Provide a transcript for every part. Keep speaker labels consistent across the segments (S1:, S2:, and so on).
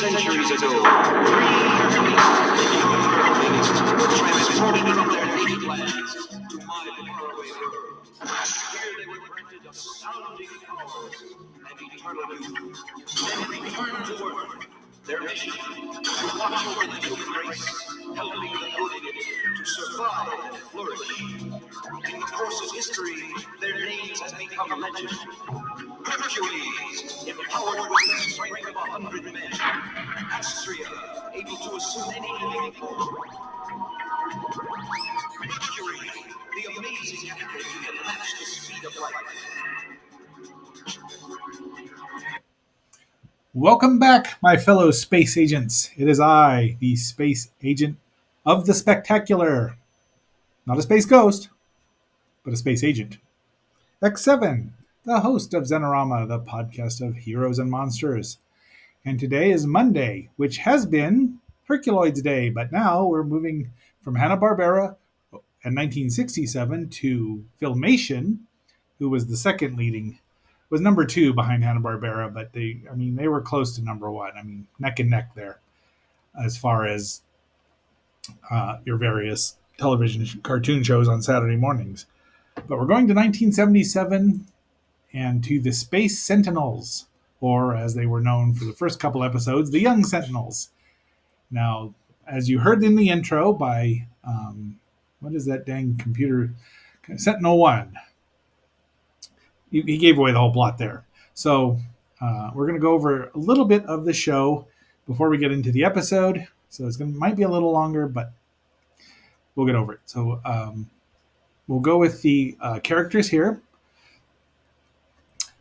S1: centuries ago, 3 human earthlings were transported from their native lands to my faraway world. Here they were granted astounding powers and eternal youth. Then returned to Earth. Their mission, to watch over the human race, helping the good in it to survive and flourish. In the course of history, their names have become legend. Hercules, empowered with the strength of 100 men. Astrea, able to assume any living form. Mercury, the amazing athlete who can match the speed of light.
S2: Welcome back, my fellow space agents. It is I, the space agent of the Spectacular. Not a space ghost, but a space agent. X7, the host of Xenorama, the podcast of heroes and monsters. And today is Monday, which has been Herculoids Day, but now we're moving from Hanna-Barbera in 1967 to Filmation, who was the second leading, was number 2 behind Hanna-Barbera, but they were close to number 1. Neck and neck there as far as your various television cartoon shows on Saturday mornings. But we're going to 1977 and to the Space Sentinels, or as they were known for the first couple episodes, the Young Sentinels. Now, as you heard in the intro by, what is that dang computer? Sentinel 1. He gave away the whole plot there. So we're going to go over a little bit of the show before we get into the episode. So might be a little longer, but we'll get over it. So we'll go with the characters here.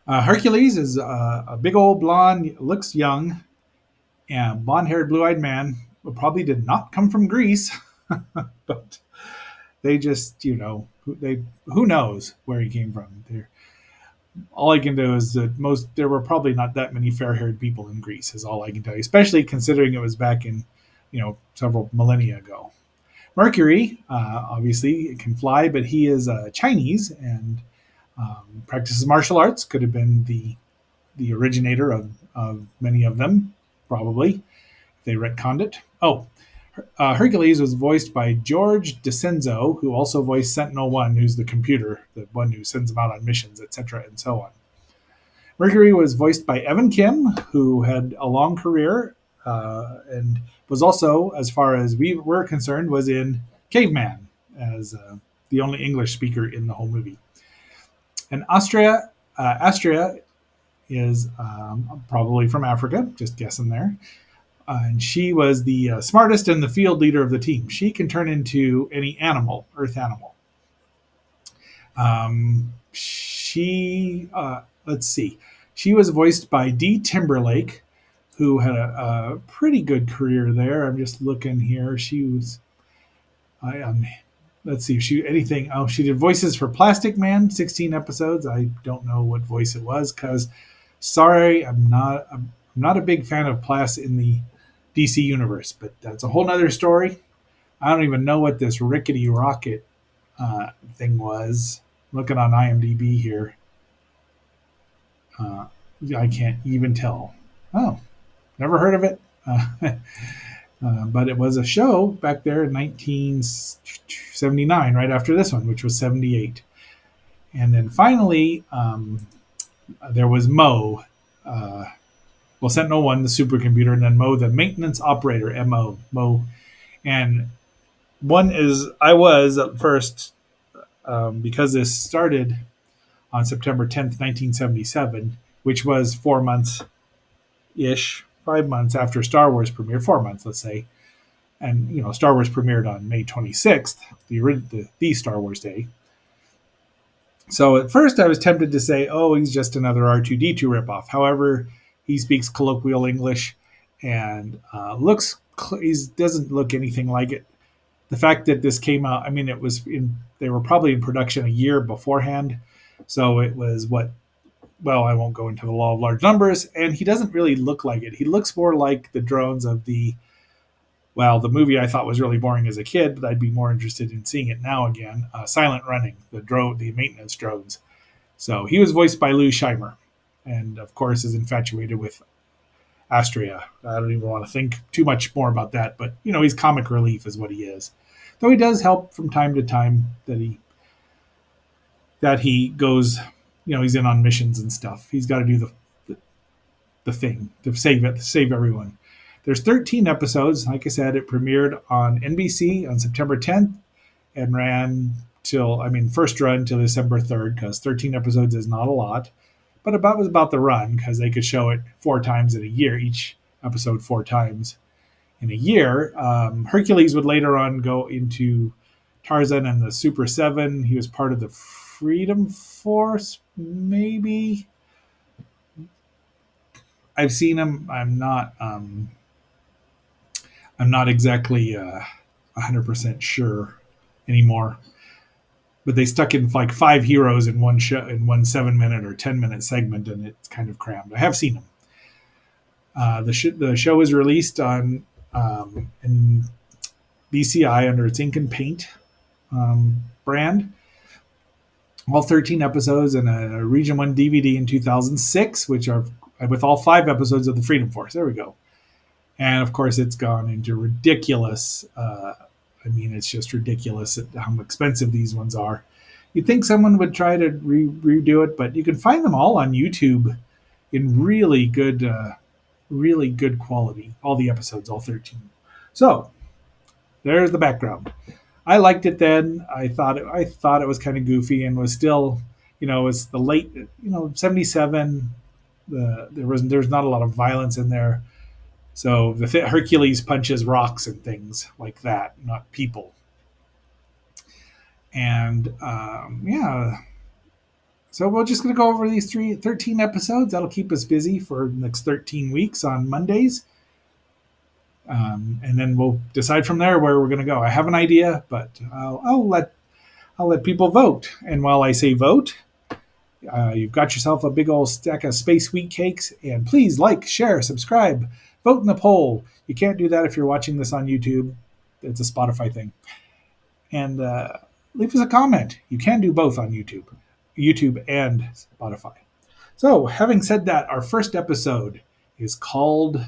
S2: Hercules is a big old blonde, looks young, and blonde-haired, blue-eyed man. Probably did not come from Greece, but they just, who knows where he came from. All I can do is that there were probably not that many fair-haired people in Greece, is all I can tell you, especially considering it was back in, several millennia ago. Mercury, obviously, can fly, but he is Chinese and practices martial arts. Could have been the originator of many of them, probably. They retconned it. Hercules was voiced by George DeCenzo, who also voiced Sentinel 1, who's the computer, the one who sends them out on missions, etc., and so on. Mercury was voiced by Evan Kim, who had a long career and was also, as far as we were concerned, was in Caveman as the only English speaker in the whole movie. And Astrea is probably from Africa, just guessing there. And she was the smartest and the field leader of the team. She can turn into any animal, earth animal. Let's see. She was voiced by Dee Timberlake, who had a pretty good career there. I'm just looking here. She was, let's see, she did voices for Plastic Man, 16 episodes. I don't know what voice it was because, sorry, I'm not a big fan of Plas in the DC universe, but that's a whole nother story. I don't even know what this rickety rocket thing was. Looking on IMDb here. I can't even tell. Oh, never heard of it. But it was a show back there in 1979, right after this one, which was 78. And then finally, there was Mo. Sentinel 1, the supercomputer, and then Mo, the maintenance operator, M.O. Mo. And I was at first, because this started on September 10th, 1977, which was 4 months-ish, 5 months after Star Wars premiered, 4 months, let's say. And, Star Wars premiered on May 26th, the Star Wars Day. So at first I was tempted to say, he's just another R2-D2 ripoff. However, he speaks colloquial English and he doesn't look anything like it. The fact that this came out, they were probably in production a year beforehand. So it was I won't go into the law of large numbers. And he doesn't really look like it. He looks more like the drones of the movie I thought was really boring as a kid, but I'd be more interested in seeing it now again. Silent Running, the maintenance drones. So he was voiced by Lou Scheimer. And of course is infatuated with Astria. I don't even want to think too much more about that, but he's comic relief is what he is. Though he does help from time to time that he goes, he's in on missions and stuff. He's got to do the thing to save everyone. There's 13 episodes. Like I said, it premiered on NBC on September 10th and ran first run till December 3rd, because 13 episodes is not a lot, but about was about the run because they could show it 4 times in a year, each episode 4 times in a year. Hercules would later on go into Tarzan and the Super Seven. He was part of the Freedom Force, maybe. I've seen him. I'm not exactly 100% sure anymore. But they stuck in like 5 heroes in one show, in one 7 minute or 10 minute segment, and it's kind of crammed. I have seen them. The show is released on in BCI under its Ink and Paint brand. All 13 episodes and a Region 1 DVD in 2006, which are with all 5 episodes of the Freedom Force. There we go. And of course, it's gone into ridiculous. It's just ridiculous at how expensive these ones are. You'd think someone would try to redo it, but you can find them all on YouTube in really good quality. All the episodes, all 13. So there's the background. I liked it then. I thought it was kind of goofy and was still, it's the late, 77. There's not a lot of violence in there. So the Hercules punches rocks and things like that, not people. And yeah, so we're just going to go over these 13 episodes. That'll keep us busy for the next 13 weeks on Mondays. And then we'll decide from there where we're going to go. I have an idea, but I'll let people vote. And while I say vote, you've got yourself a big old stack of Space Wheat cakes. And please like, share, subscribe, vote in the poll. You can't do that if you're watching this on YouTube. It's a Spotify thing. And leave us a comment. You can do both on YouTube and Spotify. So, having said that, our first episode is called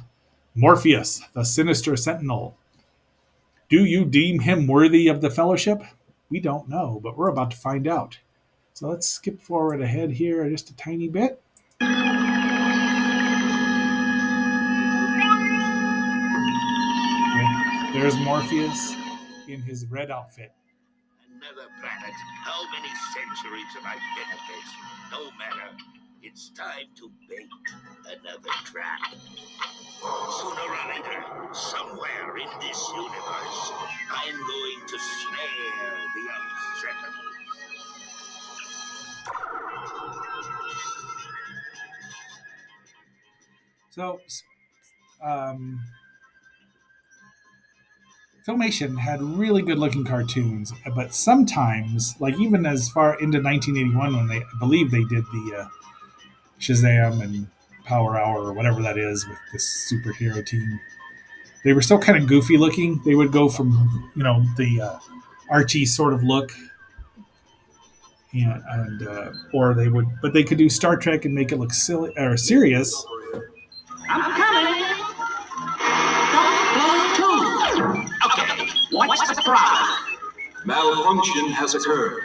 S2: Morpheus, the Sinister Sentinel. Do you deem him worthy of the fellowship? We don't know, but we're about to find out. So let's skip forward ahead here just a tiny bit. There's Morpheus in his red outfit.
S1: Another planet. How many centuries have I been at this? No matter. It's time to bait another trap. Sooner or later, somewhere in this universe, I'm going to snare the unsettled.
S2: So, Filmation had really good looking cartoons, but sometimes, like even as far into 1981, when I believe they did the Shazam and Power Hour or whatever that is with this superhero team, they were still kind of goofy looking. They would go from the Archie sort of look, or they could do Star Trek and make it look silly or serious.
S1: I'm coming. Don't blow too. Okay, what's the problem?
S3: Malfunction has occurred.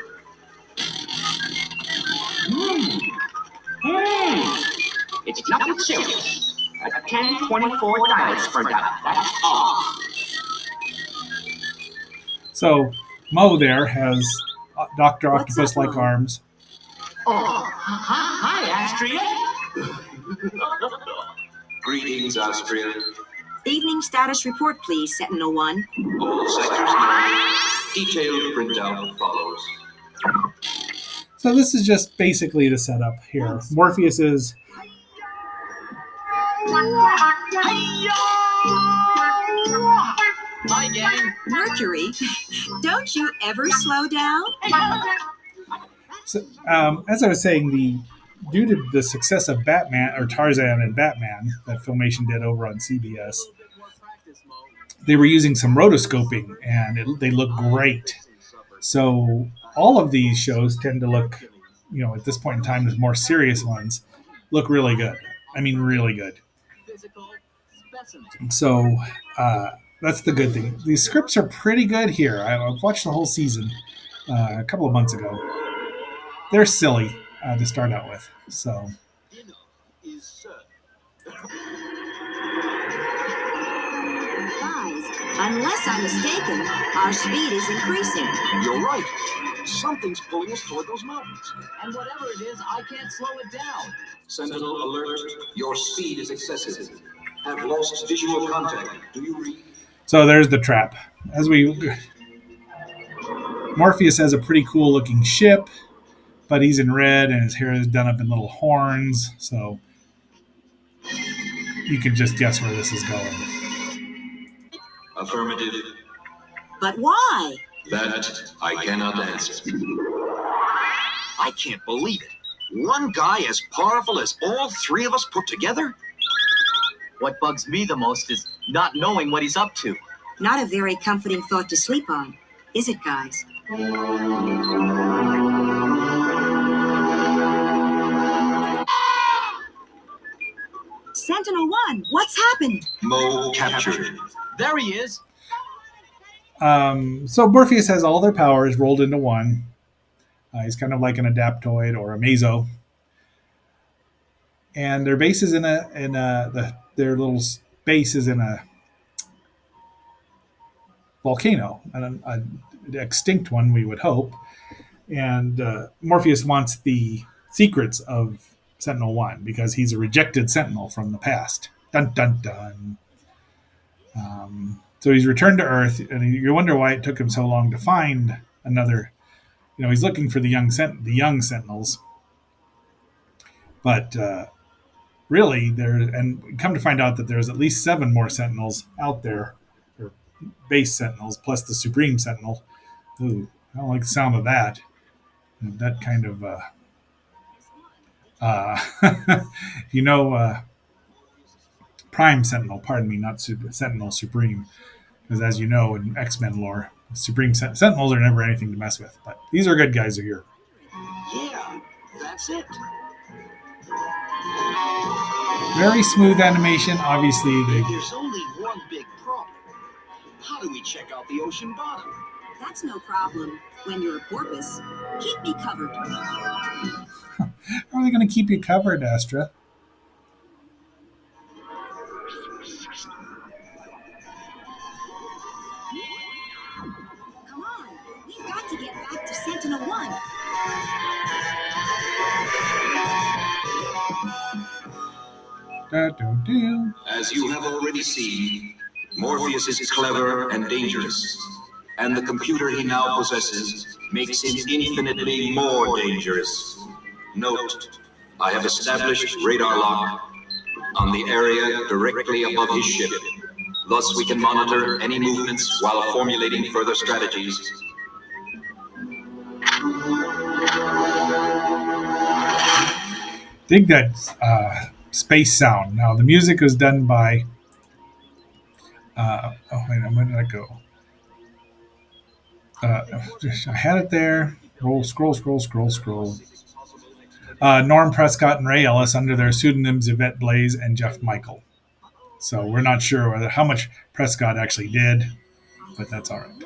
S1: It's nothing serious. A 1024 dials for that. That's all.
S2: So Mo there has Dr. Octopus-like arms.
S1: Oh, hi, Astria.
S3: Greetings, Astria.
S4: Evening status report, please, Sentinel 1.
S3: All sectors known. Detailed printout follows.
S2: So this is just basically the setup here. Morpheus is
S1: Hi, gang.
S4: Mercury, don't you ever slow down?
S2: so, as I was saying, due to the success of Batman or Tarzan and Batman that Filmation did over on CBS, they were using some rotoscoping and they look great. So all of these shows tend to look, at this point in time, the more serious ones look really good. I mean, really good. So that's the good thing. These scripts are pretty good here. I've watched the whole season a couple of months ago. They're silly to start out with. So
S1: Dinner is served.
S4: Guys, unless I'm mistaken, our speed is increasing.
S3: You're right. Something's pulling us toward those mountains.
S5: And whatever it is, I can't slow it down.
S3: Sentinel alert. Your speed is excessive. Have lost visual contact. Do you read?
S2: so there's the trap. As we Morpheus has a pretty cool looking ship, but he's in red and his hair is done up in little horns. So you can just guess where this is going.
S3: Affirmative.
S4: But why?
S3: That I cannot answer.
S1: I can't believe it. One guy as powerful as all three of us put together?
S5: What bugs me the most is not knowing what he's up to.
S4: Not a very comforting thought to sleep on, is it, guys? Sentinel-1, what's happened?
S3: Mo captured.
S5: There he is.
S2: So Morpheus has all their powers rolled into one. He's kind of like an Adaptoid or a Mazo, and their base is their little base is in a volcano, an extinct one, we would hope. And Morpheus wants the secrets of Sentinel-1 because he's a rejected Sentinel from the past. Dun dun dun. So he's returned to Earth, and you wonder why it took him so long to find another. He's looking for the young Sentinels, but really, and come to find out that there's at least 7 more Sentinels out there, or base Sentinels plus the Supreme Sentinel. Ooh, I don't like the sound of that. That kind of, Prime Sentinel. Pardon me, not Sentinel Supreme. Because as you know, in X-Men lore, Supreme Sentinels are never anything to mess with. But these are good guys here.
S1: Yeah, that's it.
S2: Very smooth animation. Obviously,
S1: There's only one big problem. How do we check out the ocean bottom?
S4: That's no problem when you're a porpoise. Keep me covered.
S2: how are they going to keep you covered, Astra?
S4: Come on, we've got to get back to Sentinel-1.
S2: Da-do-do.
S3: As you have already seen, Morpheus is clever and dangerous, and the computer he now possesses makes him infinitely more dangerous. Note, I have established radar lock on the area directly above his ship. Thus we can monitor any movements while formulating further strategies.
S2: Dig that space sound. Now, the music was done by. Where did I go? I had it there. Scroll. Norm Prescott and Ray Ellis under their pseudonyms Yvette Blaze and Jeff Michael. So we're not sure how much Prescott actually did, but that's all right.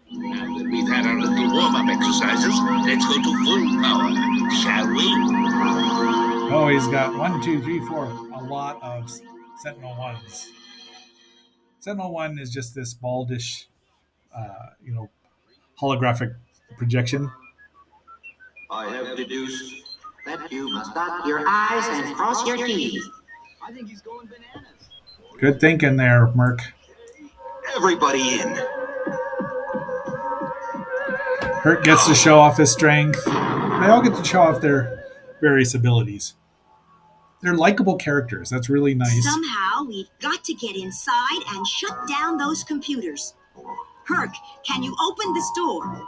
S6: Now that we've had our little warm-up exercises, let's go to full power, shall we?
S2: Oh, he's got 1, 2, 3, 4, a lot of Sentinel-1s. Sentinel-1 is just this baldish, holographic projection.
S3: I have deduced
S7: That you must dot your I's and cross your T's.
S5: I think he's going bananas.
S2: Good thinking there, Merc.
S1: Everybody in.
S2: Hurt gets to show off his strength. They all get to show off their various abilities. They're likable characters. That's really nice.
S4: Somehow, we've got to get inside and shut down those computers. Herc, can you open this door?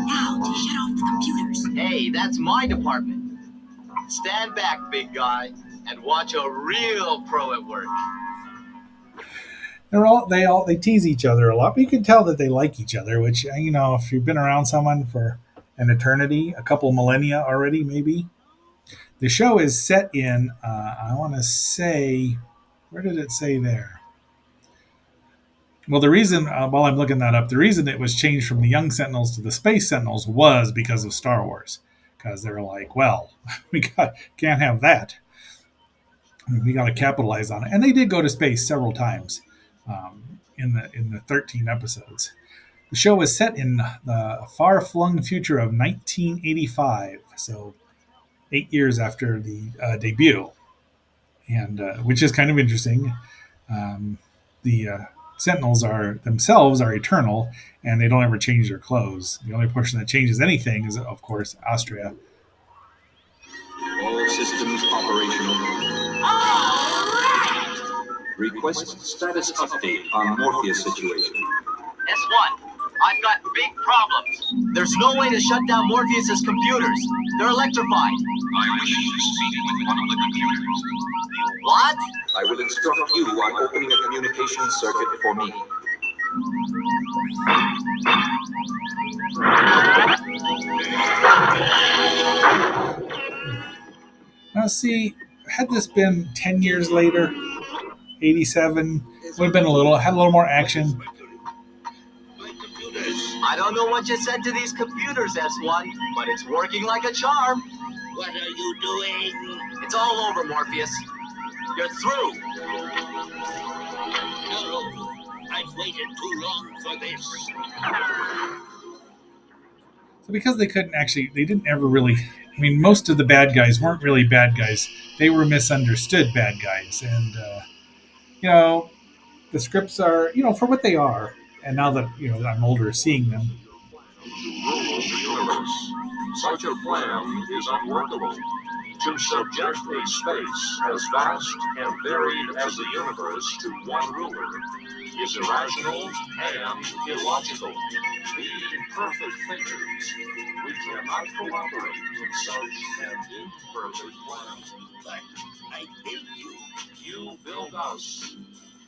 S4: Now to shut off the computers.
S5: Hey, that's my department. Stand back, big guy, and watch a real pro at work.
S2: They tease each other a lot, but you can tell that they like each other, which, if you've been around someone for an eternity, a couple millennia already, maybe, The show is set in, I want to say, where did it say there? Well, the reason, while I'm looking that up, the reason it was changed from the Young Sentinels to the Space Sentinels was because of Star Wars. Because they were like, well, can't have that. We got to capitalize on it. And they did go to space several times in the 13 episodes. The show was set in the far-flung future of 1985, so 8 years after the debut, and which is kind of interesting. The Sentinels are themselves are eternal, and they don't ever change their clothes. The only person that changes anything is, of course, Austria.
S3: All systems operational.
S4: All right!
S3: Request status update on Morpheus situation.
S5: S1, I've got big problems. There's no way to shut down Morpheus's computers. They're electrified.
S6: I wish to speak with one of the computers.
S5: What?
S3: I will instruct you on opening a communication circuit for me.
S2: Now, see, had this been 10 years later, 87, would have been had a little more action.
S6: My computers.
S5: I don't know what you said to these computers, S1, but it's working like a charm.
S6: What are you doing?
S5: It's all over, Morpheus. You're through.
S6: No, I've waited too long for this.
S2: So because they didn't ever really, I mean, most of the bad guys weren't really bad guys. They were misunderstood bad guys. And, the scripts are, for what they are. And now that, I'm older seeing them.
S8: Rule the universe. Such a plan is unworkable. To subject a space as vast and varied as the universe to one ruler is irrational and illogical. Being perfect thinkers, we cannot cooperate in such an imperfect plan.
S6: But I built you.
S8: You build us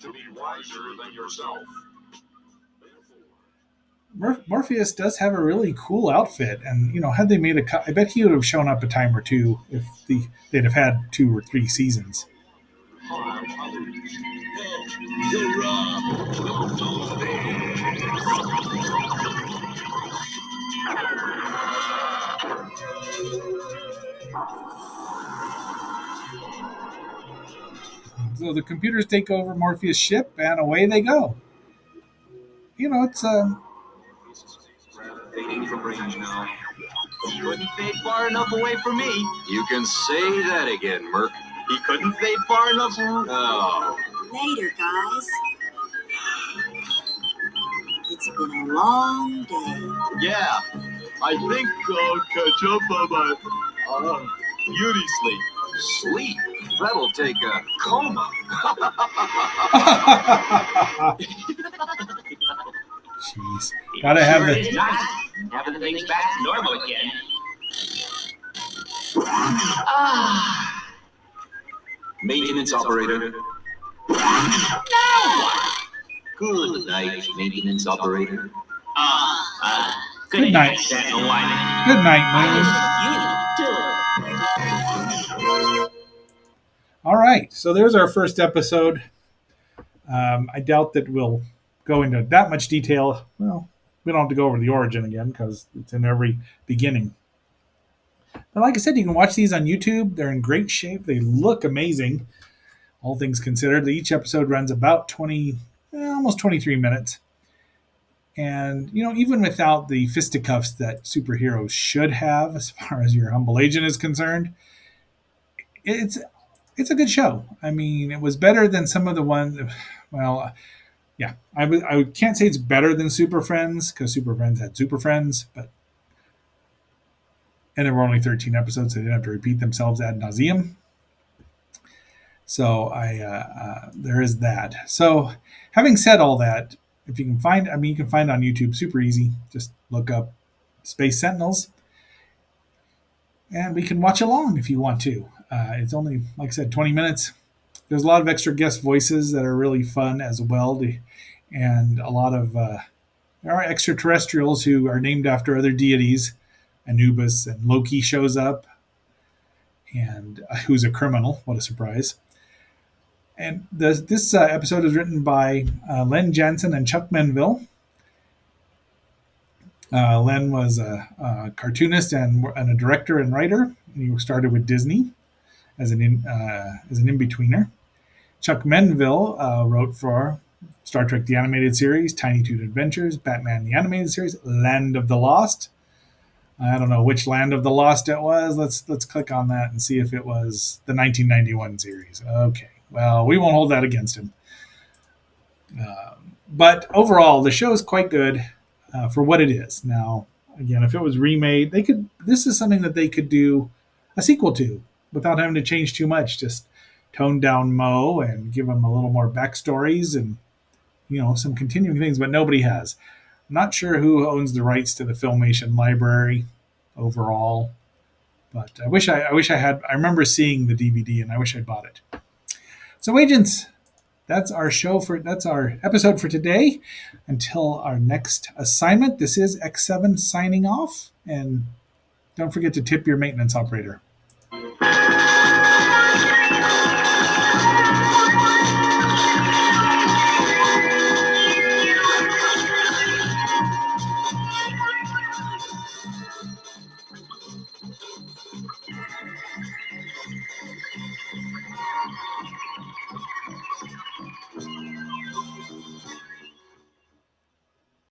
S8: to be wiser than yourself.
S2: Morpheus does have a really cool outfit, and had they made I bet he would have shown up a time or two if they'd have had 2 or 3 seasons.
S6: No, you're wrong. Don't do
S2: So the computers take over Morpheus' ship, and away they go. It's
S3: Fading from range now.
S5: He couldn't fade far enough away from me.
S3: You can say that again, Merc.
S5: He couldn't fade far enough.
S3: Oh.
S4: Later, guys. It's been a long day.
S5: Yeah, I think I'll catch up on my beauty sleep.
S3: Sleep? That'll take a coma.
S2: Jeez, gotta have
S7: Sure
S2: the.
S7: is nice having things back to normal again.
S3: Maintenance operator. Good night, maintenance operator.
S2: Good night.
S7: Sentinel Wyman.
S2: Good night,
S7: You too.
S2: Moon. All right, so there's our first episode. I doubt that we'll go into that much detail. Well, we don't have to go over the origin again because it's in every beginning. But like I said, you can watch these on YouTube. They're in great shape. They look amazing, all things considered. Each episode runs about almost 23 minutes. And, even without the fisticuffs that superheroes should have, as far as your humble agent is concerned, it's a good show. I mean, it was better than some of the ones. Well, yeah, I can't say it's better than Super Friends because Super Friends had Super Friends, and there were only 13 episodes, so they didn't have to repeat themselves ad nauseum. So there is that. So having said all that, if you can find, you can find on YouTube super easy. Just look up Space Sentinels, and we can watch along if you want to. It's only, like I said, 20 minutes. There's a lot of extra guest voices that are really fun as well, and a lot of there are extraterrestrials who are named after other deities. Anubis and Loki shows up, and who's a criminal. What a surprise! And this episode is written by Len Jansen and Chuck Menville. Len was a cartoonist and a director and writer. He started with Disney as an in-betweener. Chuck Menville wrote for Star Trek the Animated Series, Tiny Toon Adventures, Batman the Animated Series, Land of the Lost. I don't know which Land of the Lost it was. Let's click on that and see if it was the 1991 series. Okay, well, we won't hold that against him. But overall, the show is quite good for what it is. Now, again, if it was remade, they could. This is something that they could do a sequel to without having to change too much. Just tone down Mo and give him a little more backstories and some continuing things. But nobody has. I'm not sure who owns the rights to the Filmation library overall, but I wish I had. I remember seeing the DVD and I wish I'd bought it. So, agents, that's our episode for today. Until our next assignment, this is X7 signing off, and don't forget to tip your maintenance operator.